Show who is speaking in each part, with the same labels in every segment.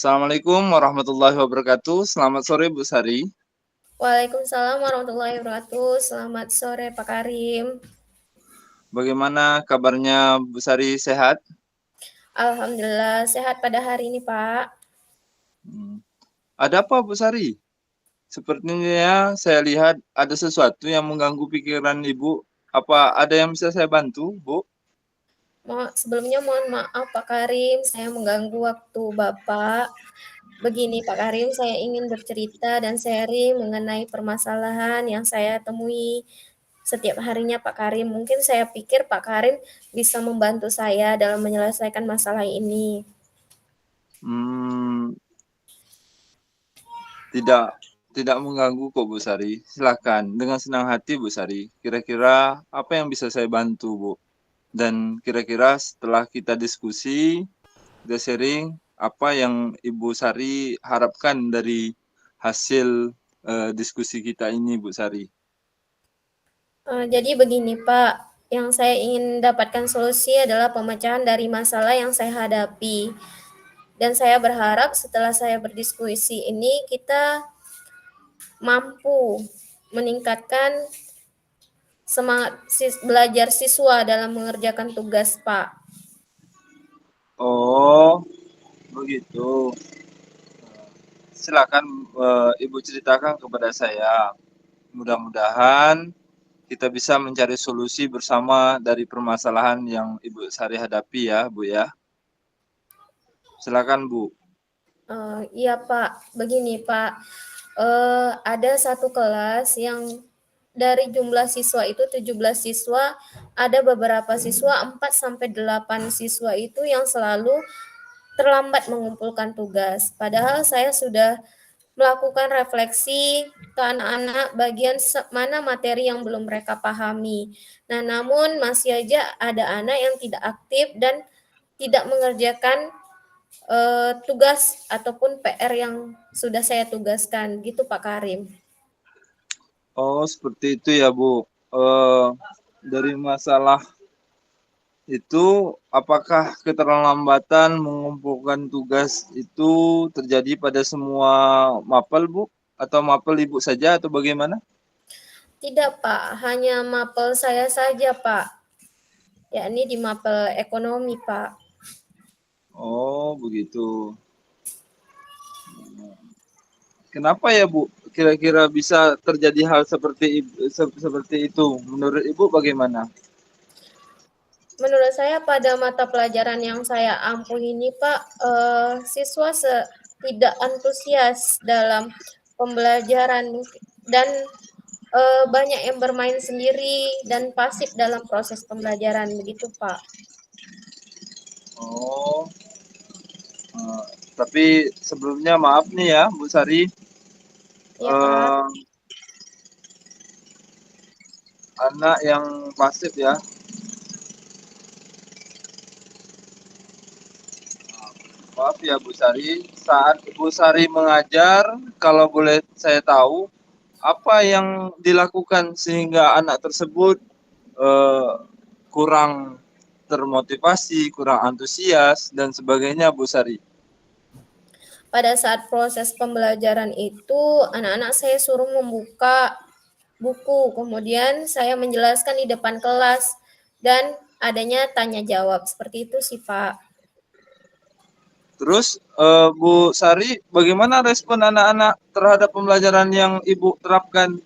Speaker 1: Assalamualaikum warahmatullahi wabarakatuh. Selamat sore Bu Sari.
Speaker 2: Waalaikumsalam warahmatullahi wabarakatuh. Selamat sore Pak Karim.
Speaker 1: Bagaimana kabarnya Bu Sari, sehat?
Speaker 2: Alhamdulillah sehat pada hari ini Pak.
Speaker 1: Hmm. Ada apa Bu Sari? Sepertinya saya lihat ada sesuatu yang mengganggu pikiran Ibu. Apa ada yang bisa saya bantu, Bu?
Speaker 2: Sebelumnya mohon maaf Pak Karim, saya mengganggu waktu Bapak. Begini Pak Karim, saya ingin bercerita dan sharing mengenai permasalahan yang saya temui setiap harinya Pak Karim. Mungkin saya pikir Pak Karim bisa membantu saya dalam menyelesaikan masalah ini.
Speaker 1: Hmm, tidak tidak mengganggu kok Bu Sari. Silakan dengan senang hati Bu Sari. Kira-kira apa yang bisa saya bantu, Bu? Dan kira-kira setelah kita diskusi, kita sharing apa yang Ibu Sari harapkan dari hasil diskusi kita ini, Bu Sari.
Speaker 2: Jadi begini Pak, yang saya ingin dapatkan solusi adalah pemecahan dari masalah yang saya hadapi. Dan saya berharap setelah saya berdiskusi ini kita mampu meningkatkan semangat belajar siswa dalam mengerjakan tugas Pak.
Speaker 1: Oh, begitu. Silakan Ibu ceritakan kepada saya. Mudah-mudahan kita bisa mencari solusi bersama dari permasalahan yang Ibu Sari hadapi ya, Bu ya. Silakan, Bu.
Speaker 2: Iya Pak, begini Pak, ada satu kelas yang dari jumlah siswa itu 17 siswa, ada beberapa siswa 4 sampai 8 siswa itu yang selalu terlambat mengumpulkan tugas. Padahal saya sudah melakukan refleksi ke anak-anak bagian mana materi yang belum mereka pahami. Nah, namun masih aja ada anak yang tidak aktif dan tidak mengerjakan tugas ataupun PR yang sudah saya tugaskan, gitu Pak Karim.
Speaker 1: Oh, seperti itu ya, Bu. Dari masalah itu, apakah keterlambatan mengumpulkan tugas itu terjadi pada semua mapel, Bu? Atau mapel Ibu saja atau bagaimana?
Speaker 2: Tidak Pak, hanya mapel saya saja Pak, yakni di mapel ekonomi Pak.
Speaker 1: Oh, begitu. Kenapa ya, Bu? Kira-kira bisa terjadi hal seperti itu? Menurut Ibu bagaimana?
Speaker 2: Menurut saya pada mata pelajaran yang saya ampuh ini Pak, siswa tidak antusias dalam pembelajaran dan banyak yang bermain sendiri dan pasif dalam proses pembelajaran, begitu Pak.
Speaker 1: Oh, eh, tapi sebelumnya maaf nih ya, Bu Sari.
Speaker 2: Ya Pak.
Speaker 1: Eh, Anak yang pasif ya. Maaf ya Bu Sari, saat Bu Sari mengajar, kalau boleh saya tahu, apa yang dilakukan sehingga anak tersebut eh, kurang termotivasi, kurang antusias, dan sebagainya, Bu Sari?
Speaker 2: Pada saat proses pembelajaran itu, anak-anak saya suruh membuka buku, kemudian saya menjelaskan di depan kelas, dan adanya tanya jawab. Seperti itu sih, Pak.
Speaker 1: Terus Bu Sari, bagaimana respon anak-anak terhadap pembelajaran yang Ibu terapkan?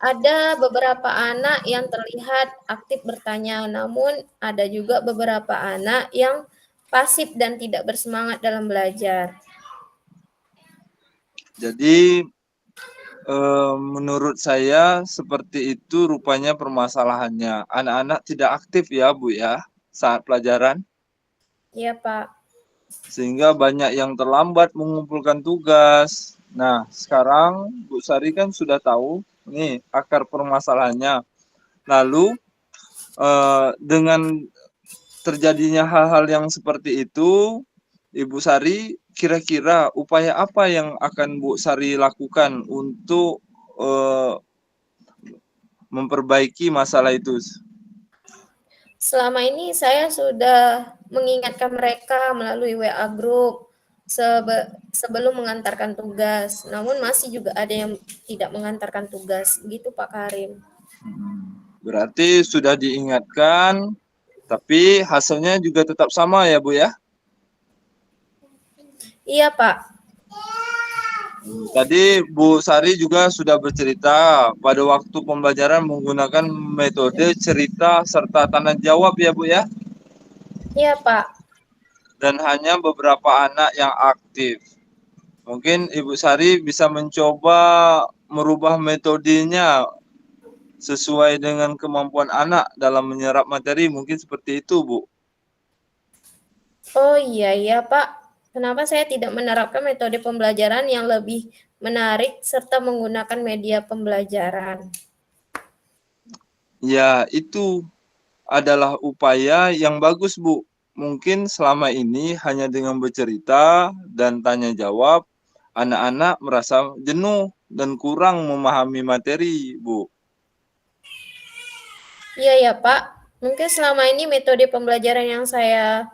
Speaker 2: Ada beberapa anak yang terlihat aktif bertanya, namun ada juga beberapa anak yang pasif dan tidak bersemangat dalam belajar.
Speaker 1: Jadi menurut saya seperti itu rupanya permasalahannya. Anak-anak tidak aktif ya, Bu ya, saat pelajaran,
Speaker 2: Iya, Pak.
Speaker 1: sehingga banyak yang terlambat mengumpulkan tugas. Nah, sekarang Bu Sari kan sudah tahu nih akar permasalahannya. Lalu dengan terjadinya hal-hal yang seperti itu, Ibu Sari kira-kira upaya apa yang akan Bu Sari lakukan untuk memperbaiki masalah itu?
Speaker 2: Selama ini saya sudah mengingatkan mereka melalui WA group sebelum mengantarkan tugas. Namun masih juga ada yang tidak mengantarkan tugas. Gitu Pak Karim.
Speaker 1: Berarti sudah diingatkan, tapi hasilnya juga tetap sama ya Bu ya?
Speaker 2: Iya Pak.
Speaker 1: Tadi Bu Sari juga sudah bercerita pada waktu pembelajaran menggunakan metode cerita serta tanya jawab ya Bu ya?
Speaker 2: Iya Pak.
Speaker 1: Dan hanya beberapa anak yang aktif. Mungkin Ibu Sari bisa mencoba merubah metodenya sesuai dengan kemampuan anak dalam menyerap materi, mungkin seperti itu Bu.
Speaker 2: Oh iya Pak. Kenapa saya tidak menerapkan metode pembelajaran yang lebih menarik serta menggunakan media pembelajaran?
Speaker 1: Ya, itu adalah upaya yang bagus, Bu. Mungkin selama ini hanya dengan bercerita dan tanya jawab, anak-anak merasa jenuh dan kurang memahami materi, Bu.
Speaker 2: Iya ya Pak. Mungkin selama ini metode pembelajaran yang saya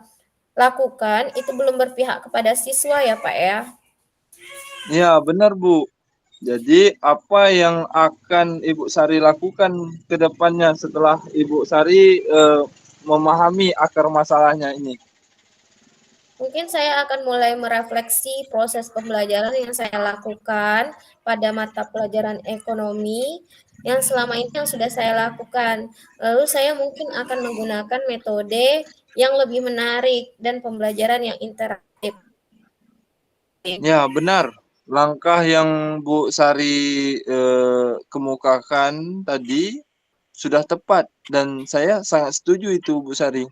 Speaker 2: lakukan itu belum berpihak kepada siswa ya Pak ya.
Speaker 1: Ya, benar, Bu. Jadi, apa yang akan Ibu Sari lakukan ke depannya setelah Ibu Sari memahami akar masalahnya ini?
Speaker 2: Mungkin saya akan mulai merefleksi proses pembelajaran yang saya lakukan pada mata pelajaran ekonomi yang selama ini yang sudah saya lakukan. Lalu saya mungkin akan menggunakan metode yang lebih menarik dan pembelajaran yang interaktif.
Speaker 1: Ya, benar. Langkah yang Bu Sari kemukakan tadi sudah tepat dan saya sangat setuju itu Bu Sari.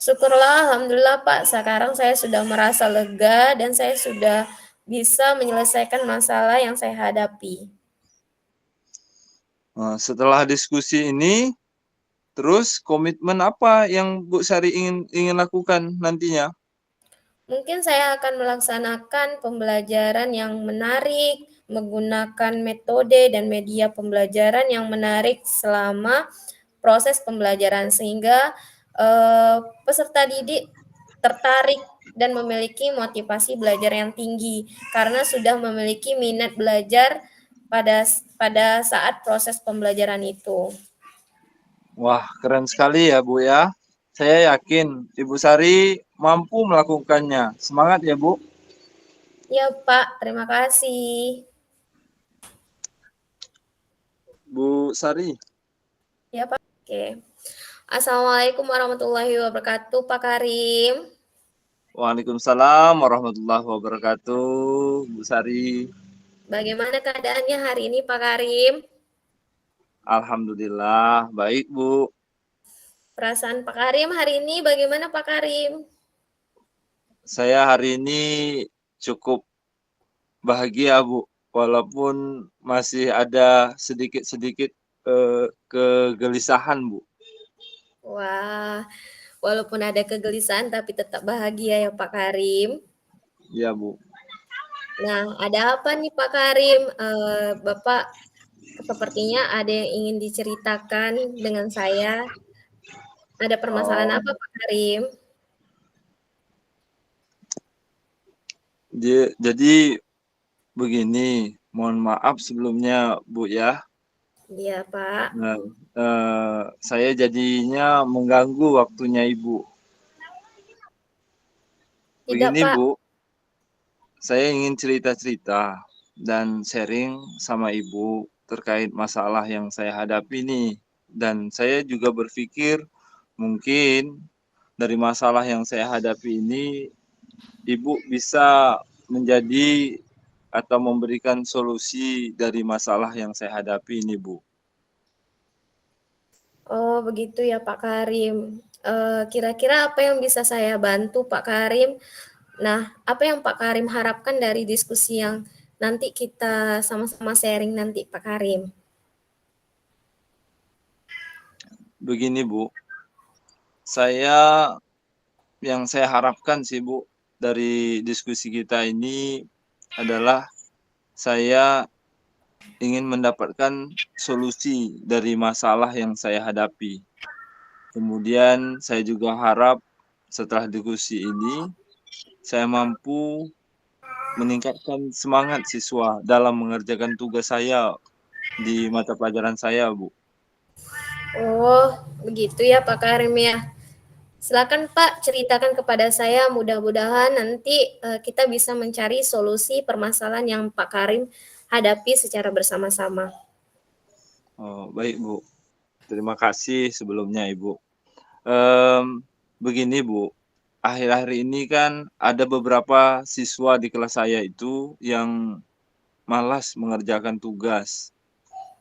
Speaker 2: Syukurlah, alhamdulillah Pak. Sekarang saya sudah merasa lega dan saya sudah bisa menyelesaikan masalah yang saya hadapi.
Speaker 1: Nah, setelah diskusi ini, terus komitmen apa yang Bu Sari ingin lakukan nantinya?
Speaker 2: Mungkin saya akan melaksanakan pembelajaran yang menarik, menggunakan metode dan media pembelajaran yang menarik selama proses pembelajaran sehingga peserta didik tertarik dan memiliki motivasi belajar yang tinggi karena sudah memiliki minat belajar pada saat proses pembelajaran itu.
Speaker 1: Wah, keren sekali ya Bu ya. Saya yakin Ibu Sari mampu melakukannya. Semangat ya Bu.
Speaker 2: Ya Pak, terima kasih.
Speaker 1: Bu Sari.
Speaker 2: Ya Pak. Oke. Assalamualaikum warahmatullahi wabarakatuh, Pak Karim.
Speaker 1: Waalaikumsalam warahmatullahi wabarakatuh, Bu Sari.
Speaker 2: Bagaimana keadaannya hari ini, Pak Karim?
Speaker 1: Alhamdulillah, baik Bu.
Speaker 2: Perasaan Pak Karim hari ini bagaimana, Pak Karim?
Speaker 1: Saya hari ini cukup bahagia Bu, walaupun masih ada sedikit-sedikit kegelisahan Bu.
Speaker 2: Wah, walaupun ada kegelisahan tapi tetap bahagia ya, Pak Karim.
Speaker 1: Iya Bu.
Speaker 2: Nah, ada apa nih, Pak Karim? Bapak sepertinya ada yang ingin diceritakan dengan saya. Ada permasalahan
Speaker 1: Oh,
Speaker 2: apa, Pak Karim?
Speaker 1: jadi begini, mohon maaf sebelumnya Bu ya.
Speaker 2: Iya, Pak.
Speaker 1: Nah, saya jadinya mengganggu waktunya Ibu.
Speaker 2: Tidak,
Speaker 1: Begini
Speaker 2: Pak.
Speaker 1: Bu, saya ingin cerita-cerita dan sharing sama Ibu terkait masalah yang saya hadapi nih. Dan saya juga berpikir mungkin dari masalah yang saya hadapi ini, Ibu bisa menjadi atau memberikan solusi dari masalah yang saya hadapi ini, Bu.
Speaker 2: Oh, begitu ya Pak Karim. Kira-kira apa yang bisa saya bantu Pak Karim? Nah, apa yang Pak Karim harapkan dari diskusi yang nanti kita sama-sama sharing nanti Pak Karim?
Speaker 1: Begini, Bu. Saya yang saya harapkan sih, Bu, dari diskusi kita ini adalah saya ingin mendapatkan solusi dari masalah yang saya hadapi. Kemudian saya juga harap setelah diskusi ini saya mampu meningkatkan semangat siswa dalam mengerjakan tugas saya di mata pelajaran saya, Bu.
Speaker 2: Oh, begitu ya Pak Karim ya. Silakan Pak ceritakan kepada saya, mudah-mudahan nanti kita bisa mencari solusi permasalahan yang Pak Karim hadapi secara bersama-sama.
Speaker 1: Oh, baik, Bu. Terima kasih sebelumnya, Ibu. Begini, Bu, akhir-akhir ini kan ada beberapa siswa di kelas saya itu yang malas mengerjakan tugas.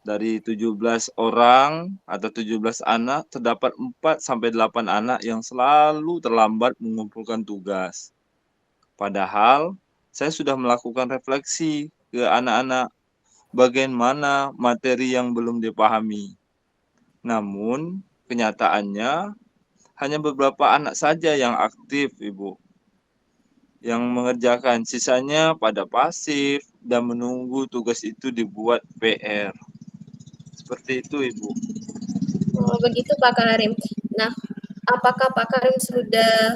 Speaker 1: Dari 17 orang atau 17 anak, terdapat 4 sampai 8 anak yang selalu terlambat mengumpulkan tugas. Padahal saya sudah melakukan refleksi ke anak-anak bagian mana materi yang belum dipahami. Namun, kenyataannya hanya beberapa anak saja yang aktif, Ibu, yang mengerjakan. Sisanya pada pasif dan menunggu tugas itu dibuat PR. Seperti itu, Ibu.
Speaker 2: Oh, begitu Pak Karim. Nah, apakah Pak Karim sudah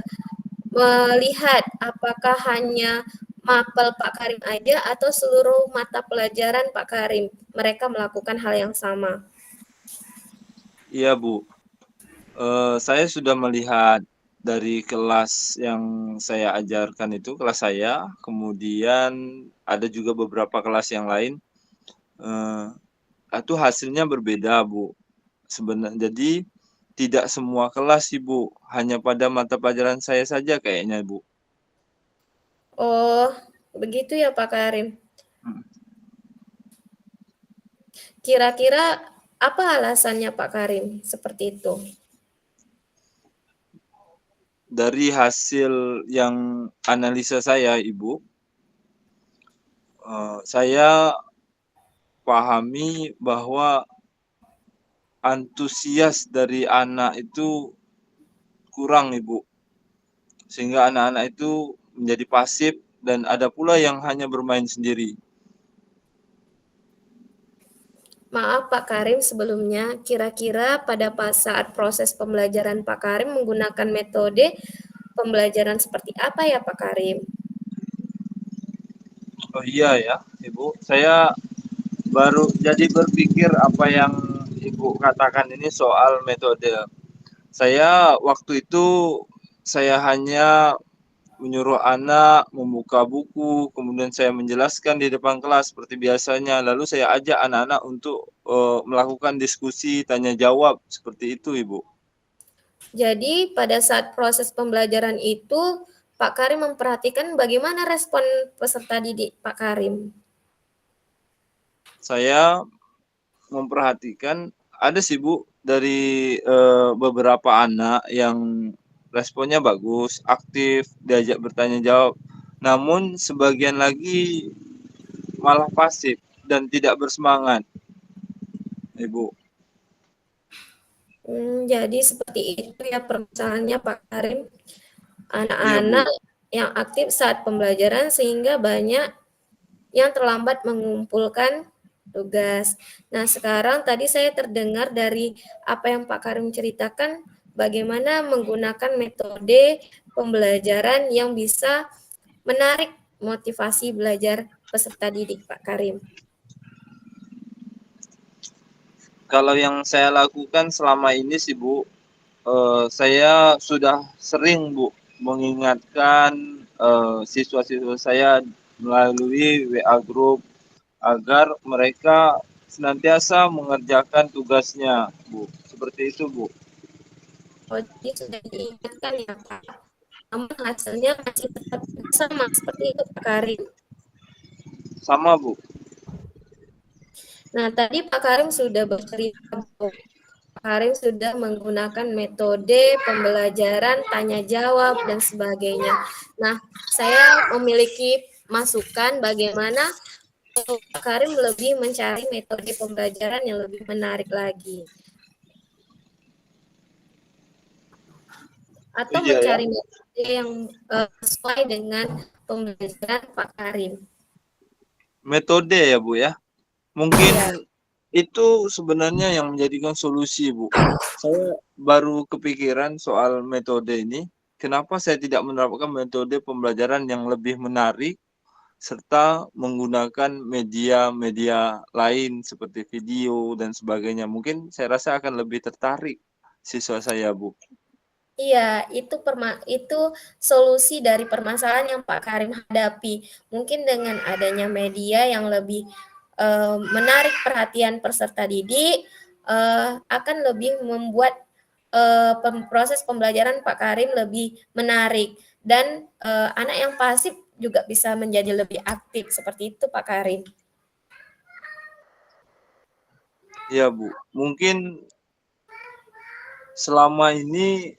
Speaker 2: melihat apakah hanya mapel Pak Karim aja atau seluruh mata pelajaran Pak Karim mereka melakukan hal yang sama?
Speaker 1: Iya, Bu. Saya sudah melihat dari kelas yang saya ajarkan itu, kelas saya, kemudian ada juga beberapa kelas yang lain, eee, itu hasilnya berbeda, Bu. Jadi tidak semua kelas sih, Bu, hanya pada mata pelajaran saya saja kayaknya, Bu.
Speaker 2: Oh, begitu ya Pak Karim.
Speaker 1: Mhm.
Speaker 2: Kira-kira apa alasannya Pak Karim seperti itu?
Speaker 1: Dari hasil yang analisa saya, Ibu, saya pahami bahwa antusias dari anak itu kurang, Ibu. Sehingga anak-anak itu menjadi pasif dan ada pula yang hanya bermain sendiri.
Speaker 2: Maaf Pak Karim sebelumnya, kira-kira pada saat proses pembelajaran Pak Karim menggunakan metode pembelajaran seperti apa ya Pak Karim?
Speaker 1: Oh iya ya, Ibu. Saya baru jadi berpikir apa yang Ibu katakan ini soal metode. Saya waktu itu saya hanya menyuruh anak membuka buku, kemudian saya menjelaskan di depan kelas seperti biasanya. Lalu saya ajak anak-anak untuk melakukan diskusi tanya jawab seperti itu, Ibu.
Speaker 2: Jadi pada saat proses pembelajaran itu Pak Karim memperhatikan bagaimana respon peserta didik Pak Karim.
Speaker 1: Saya memperhatikan ada sih, Bu, dari beberapa anak yang responnya bagus, aktif, diajak bertanya jawab. Namun sebagian lagi malah pasif dan tidak bersemangat, Ibu.
Speaker 2: Jadi seperti itu ya permasalahannya Pak Karim.
Speaker 1: Iya,
Speaker 2: Anak-anak
Speaker 1: Bu.
Speaker 2: yang aktif saat pembelajaran sehingga banyak yang terlambat mengumpulkan tugas. Nah, sekarang tadi saya terdengar dari apa yang Pak Karim ceritakan, bagaimana menggunakan metode pembelajaran yang bisa menarik motivasi belajar peserta didik, Pak Karim.
Speaker 1: Kalau yang saya lakukan selama ini sih, Bu, saya sudah sering, Bu, mengingatkan siswa-siswa saya melalui WA Group agar mereka senantiasa mengerjakan tugasnya, Bu. Seperti itu, Bu.
Speaker 2: Oh, jadi sudah diingatkan ya, Pak. Namun hasilnya masih tetap sama seperti itu, Pak Karim.
Speaker 1: Sama, Bu.
Speaker 2: Nah, tadi Pak Karim sudah bercerita bahwa Pak Karim sudah menggunakan metode pembelajaran tanya jawab dan sebagainya. Nah, saya memiliki masukan bagaimana Pak Karim lebih mencari metode pembelajaran yang lebih menarik lagi. Atau
Speaker 1: Iya ya.
Speaker 2: mencari metode yang sesuai dengan pembelajaran Pak Karim.
Speaker 1: Metode ya, Bu ya. Mungkin
Speaker 2: Iya.
Speaker 1: Itu sebenarnya yang menjadikan solusi, Bu. Saya baru kepikiran soal metode ini, kenapa saya tidak menerapkan metode pembelajaran yang lebih menarik serta menggunakan media-media lain seperti video dan sebagainya. Mungkin saya rasa akan lebih tertarik siswa saya, Bu.
Speaker 2: Iya, itu solusi dari permasalahan yang Pak Karim hadapi. Mungkin dengan adanya media yang lebih menarik perhatian peserta didik, akan lebih membuat proses pembelajaran Pak Karim lebih menarik dan anak yang pasif juga bisa menjadi lebih aktif seperti itu Pak Karim.
Speaker 1: Iya, Bu. Mungkin selama ini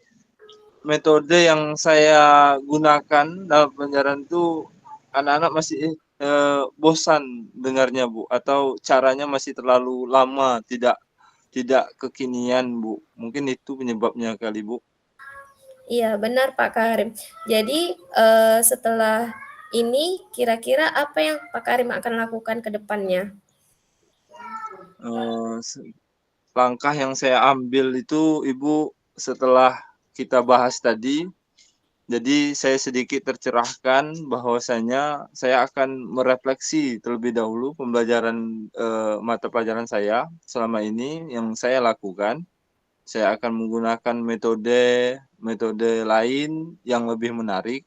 Speaker 1: metode yang saya gunakan dalam pelajaran itu anak-anak masih bosan dengarnya, Bu, atau caranya masih terlalu lama, tidak kekinian, Bu. Mungkin itu penyebabnya kali, Bu.
Speaker 2: Iya, benar Pak Karim. Jadi setelah ini kira-kira apa yang Pak Karim akan lakukan ke depannya?
Speaker 1: Eh, Langkah yang saya ambil itu, Ibu, setelah kita bahas tadi, jadi saya sedikit tercerahkan bahwasanya saya akan merefleksi terlebih dahulu pembelajaran mata pelajaran saya selama ini yang saya lakukan. Saya akan menggunakan metode metode lain yang lebih menarik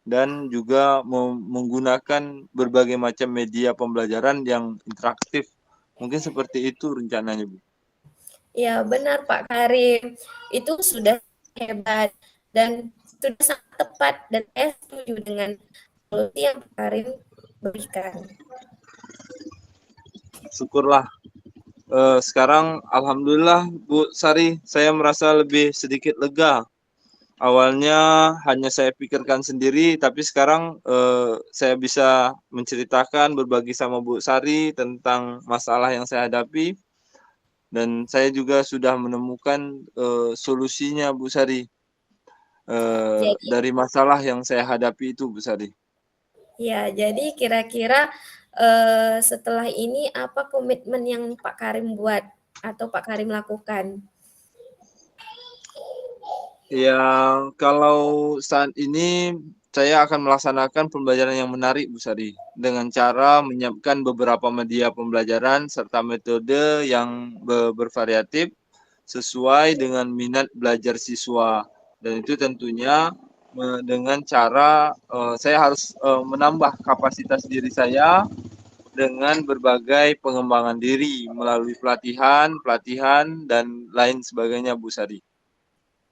Speaker 1: dan juga menggunakan berbagai macam media pembelajaran yang interaktif. Mungkin seperti itu rencananya, Bu.
Speaker 2: Ya, benar Pak Karim. Itu sudah hebat dan sudah sangat tepat dan saya setuju dengan solusi yang Pak Karim berikan.
Speaker 1: Syukurlah. Sekarang alhamdulillah, Bu Sari, saya merasa lebih sedikit lega. Awalnya hanya saya pikirkan sendiri, tapi sekarang saya bisa menceritakan, berbagi sama Bu Sari tentang masalah yang saya hadapi, dan saya juga sudah menemukan solusinya, Bu Sari,
Speaker 2: Jadi,
Speaker 1: dari masalah yang saya hadapi itu, Bu Sari.
Speaker 2: ya, jadi kira-kira setelah ini apa komitmen yang Pak Karim buat atau Pak Karim lakukan?
Speaker 1: Ya, kalau saat ini saya akan melaksanakan pembelajaran yang menarik, Bu Sari, dengan cara menyiapkan beberapa media pembelajaran serta metode yang bervariatif sesuai dengan minat belajar siswa. Dan itu tentunya dengan cara saya harus menambah kapasitas diri saya dengan berbagai pengembangan diri melalui pelatihan, pelatihan dan lain sebagainya, Bu Sari.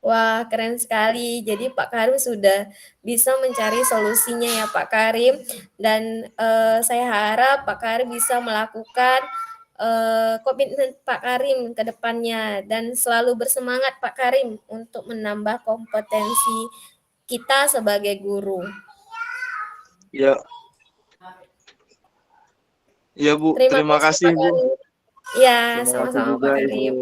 Speaker 2: Wah, keren sekali. Jadi Pak Karim sudah bisa mencari solusinya ya Pak Karim dan saya harap Pak Karim bisa melakukan komitmen Pak Karim ke depannya dan selalu bersemangat Pak Karim untuk menambah kompetensi kita sebagai guru.
Speaker 1: Ya, ya Bu,
Speaker 2: Terima
Speaker 1: terima
Speaker 2: kasih
Speaker 1: kasih
Speaker 2: Pak
Speaker 1: Bu.
Speaker 2: Karim. Ya,
Speaker 1: Terima kasih
Speaker 2: sama-sama
Speaker 1: juga
Speaker 2: Pak
Speaker 1: Ibu.
Speaker 2: Karim.